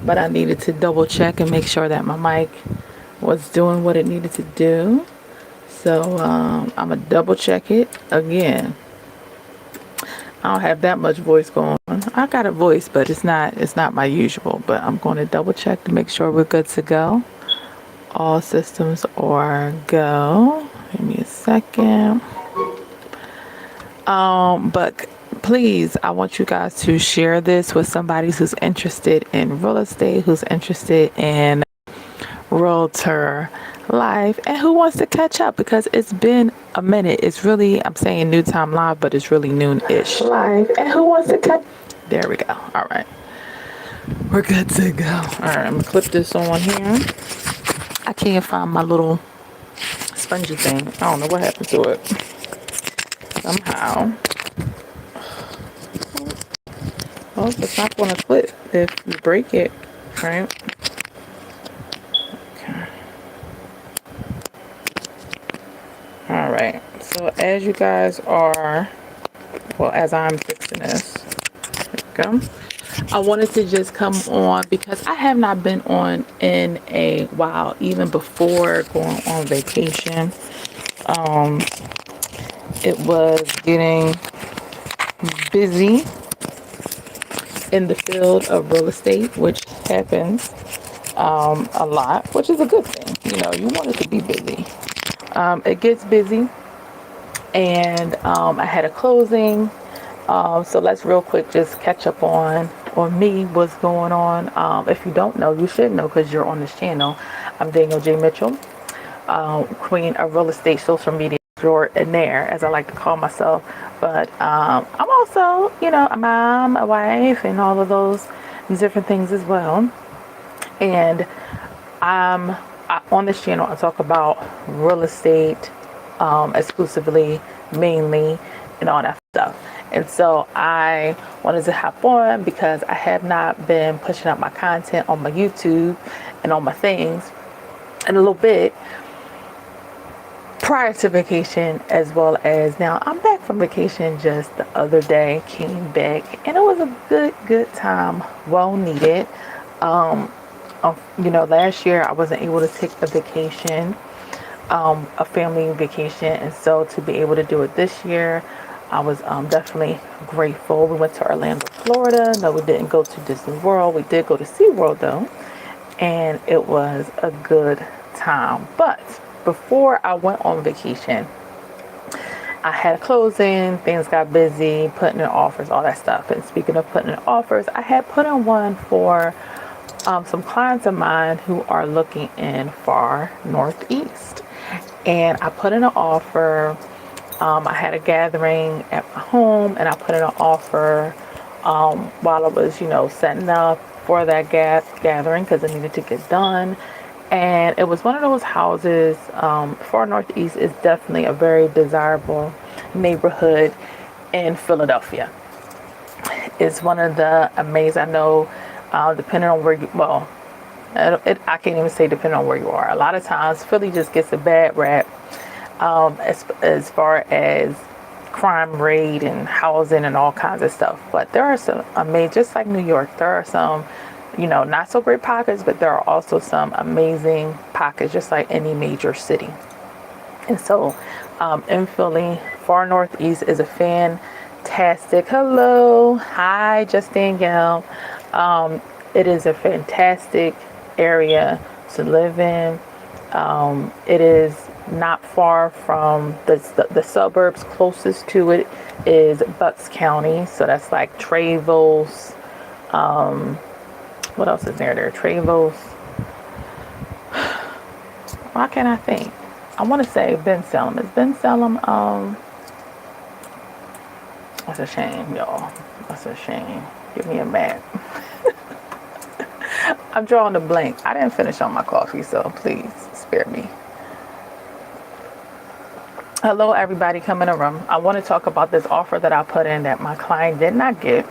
but I needed to double check and make sure that my mic was doing what it needed to do. So I'm gonna double check it again. I don't have that much voice going on. I got a voice, but it's not my usual. But I'm going to double check to make sure we're good to go. All systems are go. Give me a second. But please, I want you guys to share this with somebody who's interested in real estate, who's interested in realtor life, and who wants to catch up, because it's been a minute. It's really, I'm saying new time live, but it's really noon-ish live, and who wants to catch. There we go. All right, we're good to go. All right, I'm gonna clip this on here. I can't find my little spongy thing. I don't know what happened to it. Somehow. Oh, it's not going to clip if you break it, right? Okay. All right. So as you guys are, well, as I'm fixing this, there we go. I wanted to just come on because I have not been on in a while, even before going on vacation. It was getting busy in the field of real estate, which happens a lot, which is a good thing. You know, you want it to be busy. It gets busy, and I had a closing. So let's real quick just catch up on me, what's going on. If you don't know, you should know because you're on this channel. I'm Danielle J. Mitchell, queen of real estate social media extraordinaire, as I like to call myself. But I'm also, you know, a mom, a wife, and all of those different things as well. And on this channel, I talk about real estate exclusively, mainly, and all that stuff. And so I wanted to hop on because I have not been pushing out my content on my YouTube and on my things in a little bit prior to vacation, as well as now. I'm back from vacation just the other day, came back, and it was a good time, well needed. You know, last year I wasn't able to take a vacation, a family vacation, and so to be able to do it this year, I was definitely grateful. We went to Orlando, Florida. No, we didn't go to Disney World. We did go to SeaWorld though, and it was a good time. But before I went on vacation, I had a closing, things got busy, putting in offers, all that stuff. And speaking of putting in offers, I had put in one for some clients of mine who are looking in far northeast. And I put in an offer. I had a gathering at my home, and I put in an offer while I was, you know, setting up for that gathering because it needed to get done. And it was one of those houses. Far northeast is definitely a very desirable neighborhood in Philadelphia. It's one of the amazing, I know, depending on where you, well, I can't even say depending on where you are. A lot of times Philly just gets a bad rap as far as crime rate and housing and all kinds of stuff. But there are some amazing, just like New York, there are some, you know, not so great pockets, but there are also some amazing pockets, just like any major city. And so in Philly, far northeast is a fantastic, hello, hi, just Danielle. It is a fantastic area to live in. It is not far from the suburbs. Closest to it is Bucks County, so that's like Trevose. What else is there? Trevose. Why can't I think? I want to say Ben Salem. Is Ben Salem? That's a shame, y'all. That's a shame. Give me a map. I'm drawing a blank. I didn't finish on my coffee, so please spare me. Hello, everybody, come in the room. I want to talk about this offer that I put in that my client did not get.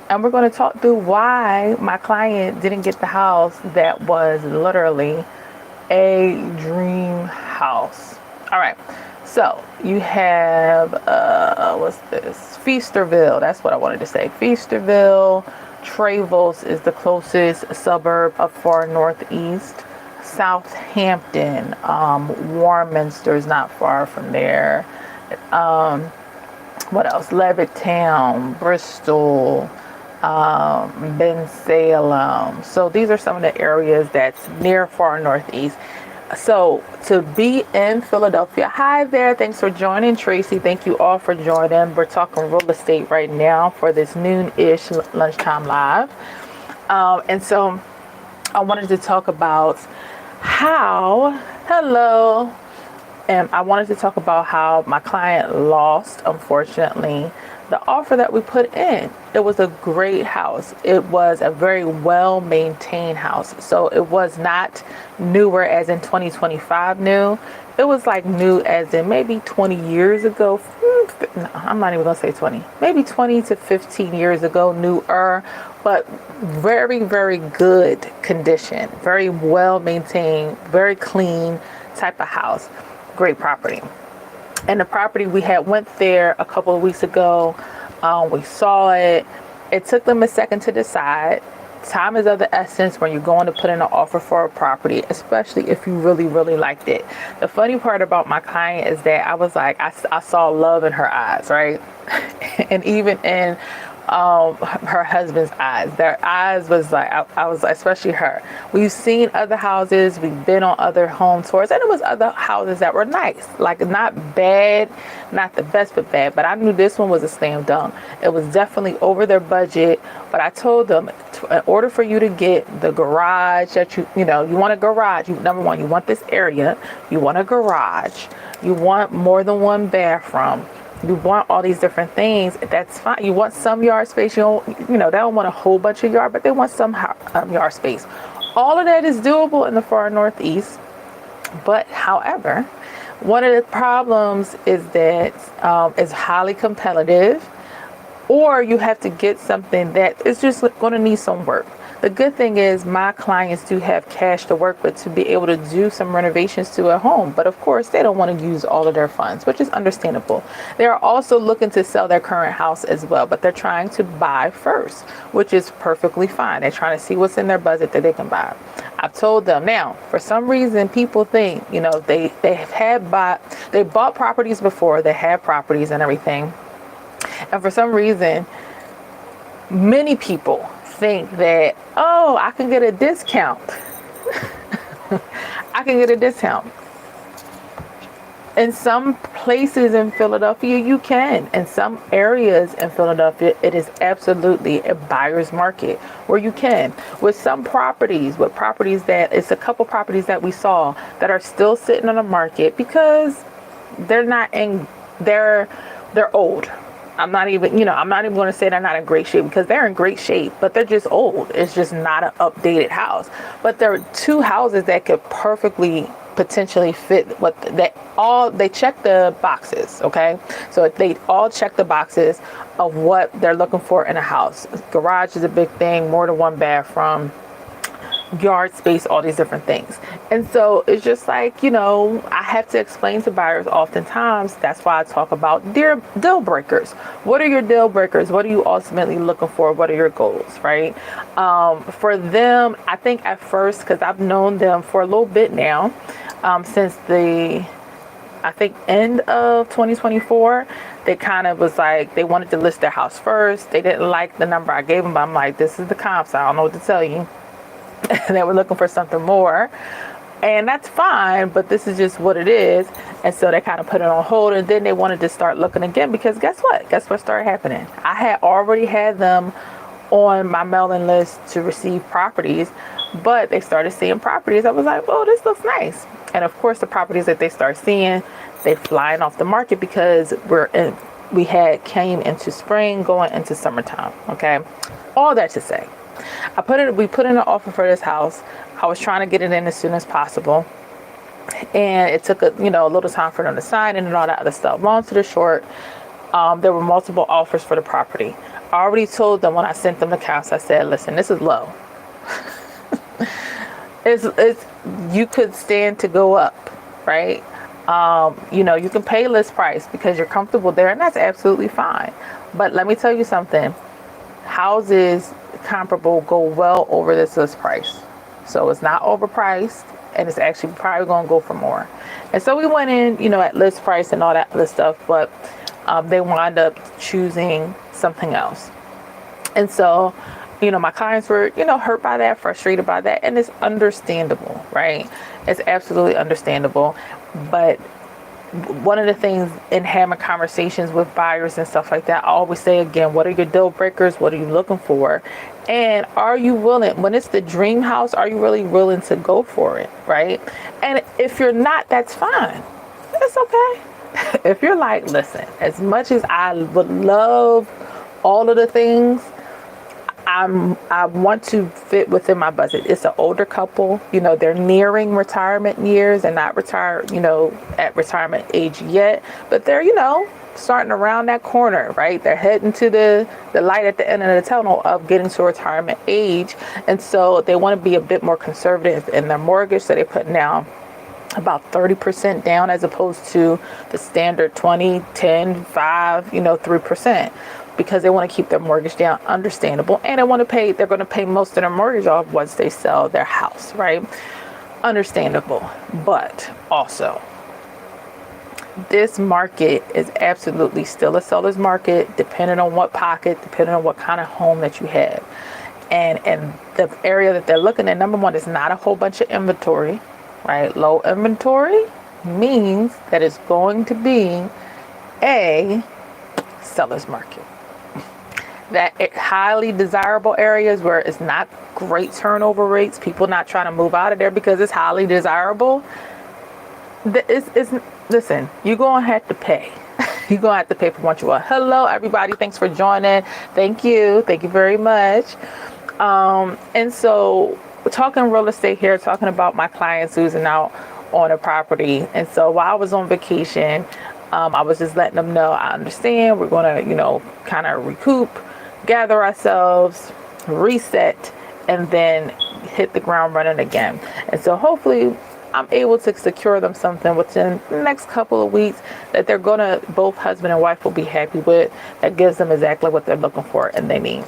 And we're going to talk through why my client didn't get the house that was literally a dream house. All right. So you have, what's this? Feasterville. That's what I wanted to say. Feasterville, Trevose is the closest suburb of far northeast. Southampton, Warminster is not far from there. What else? Levittown, Bristol, Bensalem. So these are some of the areas that's near far northeast. So to be in Philadelphia, hi there. Thanks for joining, Tracy. Thank you all for joining. We're talking real estate right now for this noon-ish lunchtime live. And so I wanted to talk about hello. And I wanted to talk about how my client lost, unfortunately, the offer that we put in. It was a great house. It was a very well maintained house. So it was not newer as in 2025 new. It was like new as in maybe 20 years ago. No, I'm not even gonna say 20. Maybe 20 to 15 years ago, newer, but very, very good condition. Very well maintained, very clean type of house. Great property. And the property we had went there a couple of weeks ago. We saw it. It took them a second to decide. Time is of the essence when you're going to put in an offer for a property, especially if you really, really liked it. The funny part about my client is that I was like, I saw love in her eyes, right? And even in her husband's eyes. Their eyes was like, I was, especially her. We've seen other houses, we've been on other home tours, and it was other houses that were nice, like not bad, not the best, but bad. But I knew this one was a slam dunk. It was definitely over their budget. But I told them, in order for you to get the garage that you want a garage. Number one, you want this area. You want a garage. You want more than one bathroom. You want all these different things. That's fine. You want some yard space. They don't want a whole bunch of yard, but they want some yard space. All of that is doable in the far northeast. But however, one of the problems is that it's highly competitive, or you have to get something that is just going to need some work. The good thing is my clients do have cash to work with to be able to do some renovations to a home. But of course, they don't want to use all of their funds, which is understandable. They are also looking to sell their current house as well, but they're trying to buy first, which is perfectly fine. They're trying to see what's in their budget that they can buy. I've told them now, for some reason, people think, they bought properties before, they had properties and everything. And for some reason, many people think that, oh, I can get a discount. I can get a discount. In some places in Philadelphia, you can. In some areas in Philadelphia, it is absolutely a buyer's market where you can. With some properties, it's a couple properties that we saw that are still sitting on the market because they're old. I'm not even going to say they're not in great shape, because they're in great shape, but they're just old. It's just not an updated house. But there are two houses that could perfectly potentially fit they check the boxes. Okay. So they all check the boxes of what they're looking for in a house. Garage is a big thing, more than one bathroom, yard space, all these different things. And so it's just like, I have to explain to buyers oftentimes. That's why I talk about deal breakers. What are your deal breakers? What are you ultimately looking for? What are your goals, right? For them, I think at first, because I've known them for a little bit now, since end of 2024, they kind of was like, they wanted to list their house first. They didn't like the number I gave them, but I'm like, this is the comps. I don't know what to tell you. They were looking for something more, and that's fine, but this is just what it is. And so they kind of put it on hold, and then they wanted to start looking again, because guess what started happening? I had already had them on my mailing list to receive properties, but they started seeing properties. I was like, oh, this looks nice. And of course, the properties that they start seeing, they flying off the market, because we came into spring, going into summertime. Okay, all that to say, we put in an offer for this house. I was trying to get it in as soon as possible, and it took a little time for them to sign and all that other stuff. Long to the short, there were multiple offers for the property. I already told them when I sent them the house, I said, listen, this is low. it's you could stand to go up, right? You can pay list price because you're comfortable there, and that's absolutely fine. But let me tell you something. Houses comparable go well over this list price. So it's not overpriced, and it's actually probably going to go for more. And so we went in, at list price and all that other stuff, but they wind up choosing something else. And so, my clients were, hurt by that, frustrated by that, and it's understandable, right? It's absolutely understandable. But one of the things in having conversations with buyers and stuff like that, I always say again, what are your deal breakers? What are you looking for? And are you willing, when it's the dream house, are you really willing to go for it, right? And if you're not, that's fine. It's okay. If you're like, listen, as much as I would love all of the things, I want to fit within my budget. It's an older couple, they're nearing retirement years and not retired, at retirement age yet, but they're, starting around that corner, right? They're heading to the light at the end of the tunnel of getting to retirement age. And so they want to be a bit more conservative in their mortgage. So they're putting down about 30% down as opposed to the standard 20, 10, 5, 3%. Because they want to keep their mortgage down, understandable, and they're going to pay most of their mortgage off once they sell their house, right? Understandable. But also, this market is absolutely still a seller's market, depending on what pocket, depending on what kind of home that you have. And the area that they're looking at, number one, is not a whole bunch of inventory, right? Low inventory means that it's going to be a seller's market. That highly desirable areas where it's not great turnover rates, people not trying to move out of there because it's highly desirable. Listen, you're going to have to pay. You're going to have to pay for what you want. Hello, everybody. Thanks for joining. Thank you. Thank you very much. And so we're talking real estate here, talking about my clients losing out on a property. And so while I was on vacation, I was just letting them know, I understand. We're going to, kind of recoup, gather ourselves, reset, and then hit the ground running again. And so hopefully I'm able to secure them something within the next couple of weeks that they're going to, both husband and wife will be happy with, that gives them exactly what they're looking for and they need.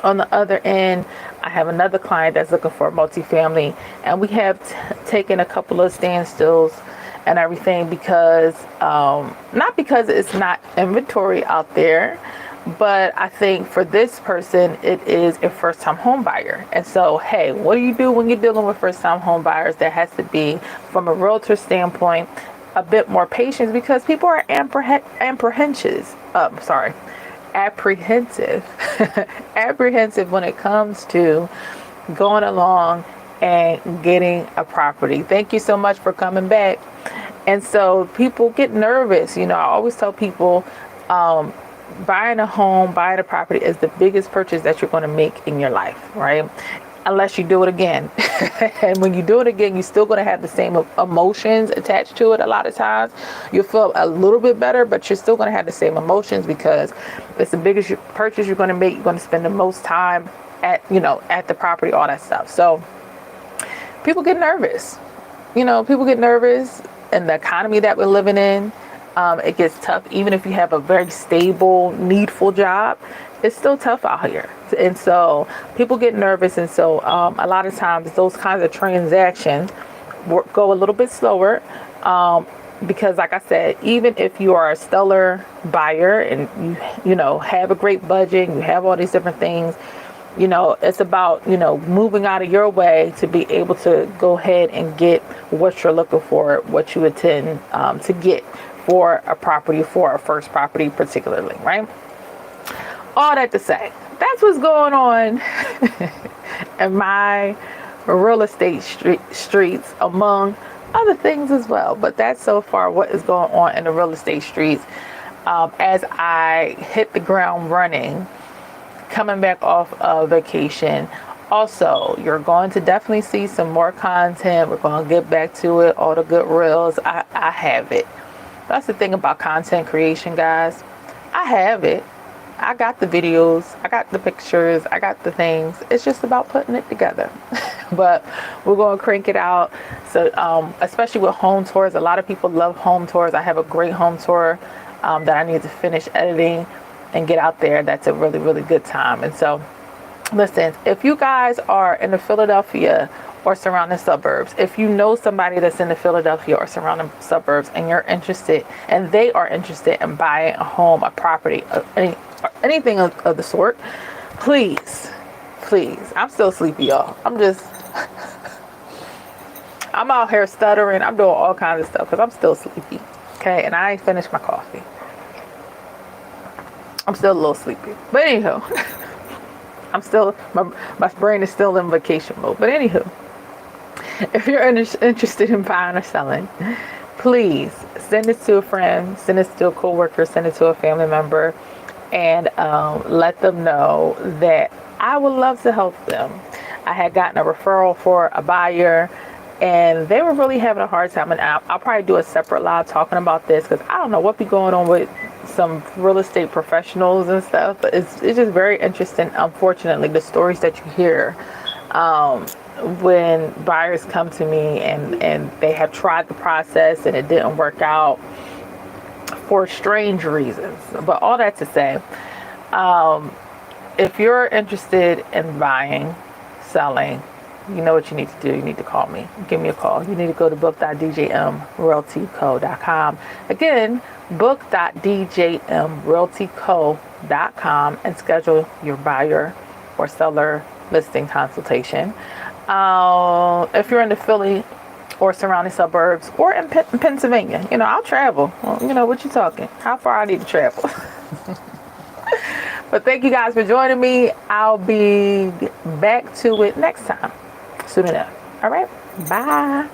On the other end, I have another client that's looking for a multifamily, and we have taken a couple of standstills and everything because, not because it's not inventory out there, but I think for this person, it is a first-time home buyer. And so, hey, what do you do when you're dealing with first-time home buyers? There has to be, from a realtor standpoint, a bit more patience because people are apprehensive when it comes to going along and getting a property. Thank you so much for coming back. And so people get nervous. I always tell people, buying a home, buying a property is the biggest purchase that you're going to make in your life, right? Unless you do it again. And when you do it again, you're still going to have the same emotions attached to it. A lot of times you'll feel a little bit better, but you're still going to have the same emotions because it's the biggest purchase you're going to make. You're going to spend the most time at the property, all that stuff. So people get nervous. People get nervous in the economy that we're living in. It gets tough. Even if you have a very stable, needful job, it's still tough out here. And so people get nervous. And so a lot of times those kinds of transactions go a little bit slower. Because like I said, even if you are a stellar buyer and you have a great budget, you have all these different things, it's about, moving out of your way to be able to go ahead and get what you're looking for, what you intend to get for a property, for a first property particularly, right? All that to say, that's what's going on in my real estate streets, among other things as well. But that's so far what is going on in the real estate streets as I hit the ground running, coming back off of vacation. Also, you're going to definitely see some more content. We're going to get back to it. All the good reels, I have it. That's the thing about content creation, guys. I have it. I got the videos, I got the pictures, I got the things. It's just about putting it together. But we're going to crank it out. So especially with home tours, a lot of people love home tours. I have a great home tour that I need to finish editing and get out there. That's a really, really good time. And so Listen, if you guys are in the Philadelphia or surrounding suburbs, if you know somebody that's in the Philadelphia or surrounding suburbs and you're interested and they are interested in buying a home, a property, anything of the sort, please, I'm still sleepy, y'all. I'm out here stuttering. I'm doing all kinds of stuff because I'm still sleepy. Okay, and I ain't finished my coffee. I'm still a little sleepy. But anywho, my brain is still in vacation mode. But anywho, if you're interested in buying or selling, please send it to a friend, send it to a coworker, send it to a family member, and let them know that I would love to help them. I had gotten a referral for a buyer, and they were really having a hard time. And I'll probably do a separate live talking about this because I don't know what be going on with some real estate professionals and stuff. But it's just very interesting. Unfortunately, the stories that you hear when buyers come to me and they have tried the process and it didn't work out for strange reasons. But all that to say, if you're interested in buying, selling, you know what you need to do. You need to call me. Give me a call. You need to go to book.djmrealtyco.com. Again, book.djmrealtyco.com and schedule your buyer or seller listing consultation. If you're in the Philly or surrounding suburbs or in Pennsylvania, I'll travel. Well, what you talking? How far I need to travel? But thank you guys for joining me. I'll be back to it next time. Soon enough. All right. Bye.